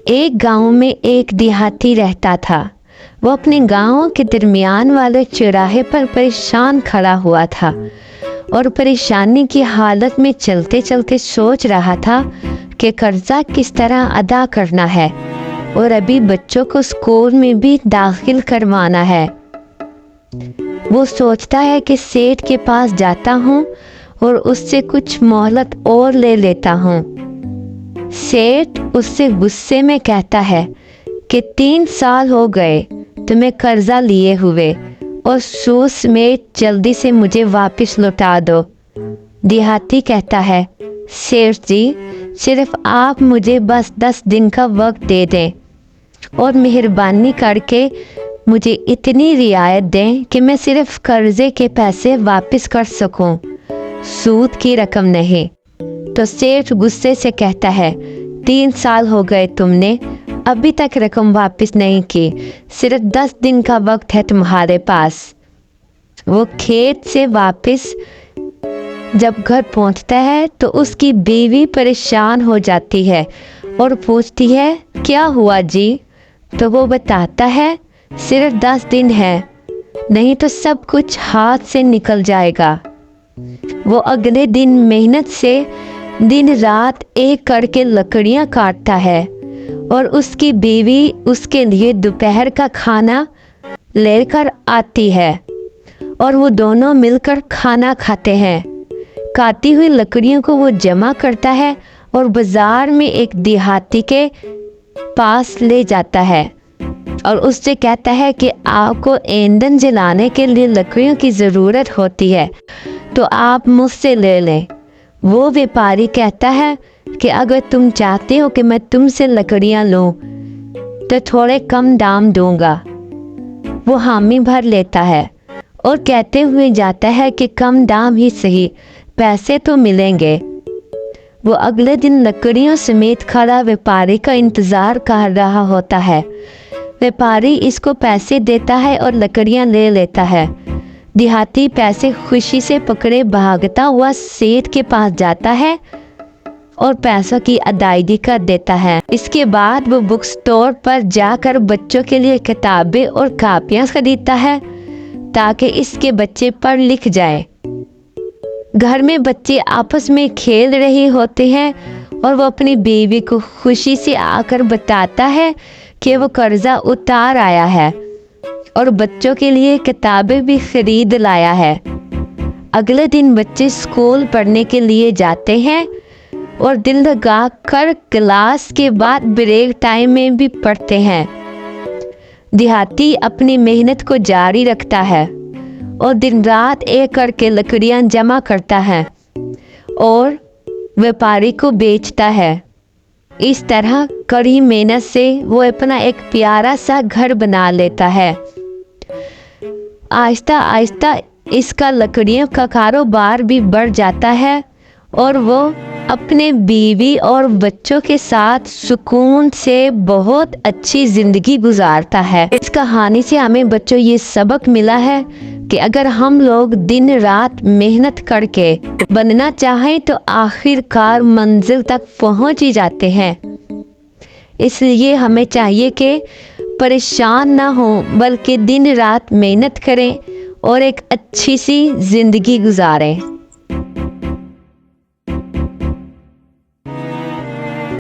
एक गांव में एक देहाती रहता था। वो अपने गांव के दरमियान वाले चौराहे पर परेशान खड़ा हुआ था और परेशानी की हालत में चलते चलते सोच रहा था कि कर्जा किस तरह अदा करना है और अभी बच्चों को स्कूल में भी दाखिल करवाना है। वो सोचता है कि सेठ के पास जाता हूँ और उससे कुछ मोहलत और ले लेता हूँ। सेठ उससे गुस्से में कहता है कि 3 साल हो गए तुम्हें कर्जा लिए हुए और सूद समेत जल्दी से मुझे वापस लौटा दो। देहाती कहता है, सेठ जी सिर्फ आप मुझे बस 10 दिन का वक्त दे दें और मेहरबानी करके मुझे इतनी रियायत दें कि मैं सिर्फ कर्जे के पैसे वापस कर सकूं, सूद की रकम नहीं। तो सेठ गुस्से से कहता है, 3 साल हो गए तुमने अभी तक रकम वापस नहीं की, सिर्फ 10 दिन का वक्त है तुम्हारे पास। वो खेत से वापस जब घर पहुंचता है तो उसकी बीवी परेशान हो जाती है और पूछती है, क्या हुआ जी? तो वो बताता है, सिर्फ 10 दिन है, नहीं तो सब कुछ हाथ से निकल जाएगा। वो अगले दिन मेहनत से दिन रात एक करके लकड़ियां काटता है और उसकी बीवी उसके लिए दोपहर का खाना लेकर आती है और वो दोनों मिलकर खाना खाते हैं। काटी हुई लकड़ियों को वो जमा करता है और बाजार में एक देहाती के पास ले जाता है और उससे कहता है कि आपको ईंधन जलाने के लिए लकड़ियों की ज़रूरत होती है तो आप मुझसे ले लें। वो व्यापारी कहता है कि अगर तुम चाहते हो कि मैं तुमसे लकड़ियां लूं तो थोड़े कम दाम दूंगा। वो हामी भर लेता है और कहते हुए जाता है कि कम दाम ही सही, पैसे तो मिलेंगे। वो अगले दिन लकड़ियों समेत खड़ा व्यापारी का इंतज़ार कर रहा होता है। व्यापारी इसको पैसे देता है और लकड़ियां ले लेता है। देहाती पैसे खुशी से पकड़े भागता हुआ सेठ के पास जाता है और पैसों की अदायगी कर देता है। इसके बाद वो बुक स्टोर पर जाकर बच्चों के लिए किताबें और कापियाँ खरीदता है ताकि इसके बच्चे पढ़ लिख जाए। घर में बच्चे आपस में खेल रहे होते हैं और वो अपनी बीवी को खुशी से आकर बताता है कि वो कर्जा उतार आया है और बच्चों के लिए किताबें भी खरीद लाया है। अगले दिन बच्चे स्कूल पढ़ने के लिए जाते हैं और दिल लगा कर क्लास के बाद ब्रेक टाइम में भी पढ़ते हैं। देहाती अपनी मेहनत को जारी रखता है और दिन रात एक करके लकड़ियां जमा करता है और व्यापारी को बेचता है। इस तरह कड़ी मेहनत से वो अपना एक प्यारा सा घर बना लेता है। आहिस्ता आहिस्ता इसका लकड़ियों का कारोबार भी बढ़ जाता है और वो अपने बीवी और बच्चों के साथ सुकून से बहुत अच्छी ज़िंदगी गुजारता है। इस कहानी से हमें बच्चों ये सबक मिला है कि अगर हम लोग दिन रात मेहनत करके बनना चाहें तो आखिरकार मंजिल तक पहुंच ही जाते हैं। इसलिए हमें चाहिए कि परेशान ना हो बल्कि दिन रात मेहनत करें और एक अच्छी सी ज़िंदगी गुजारें।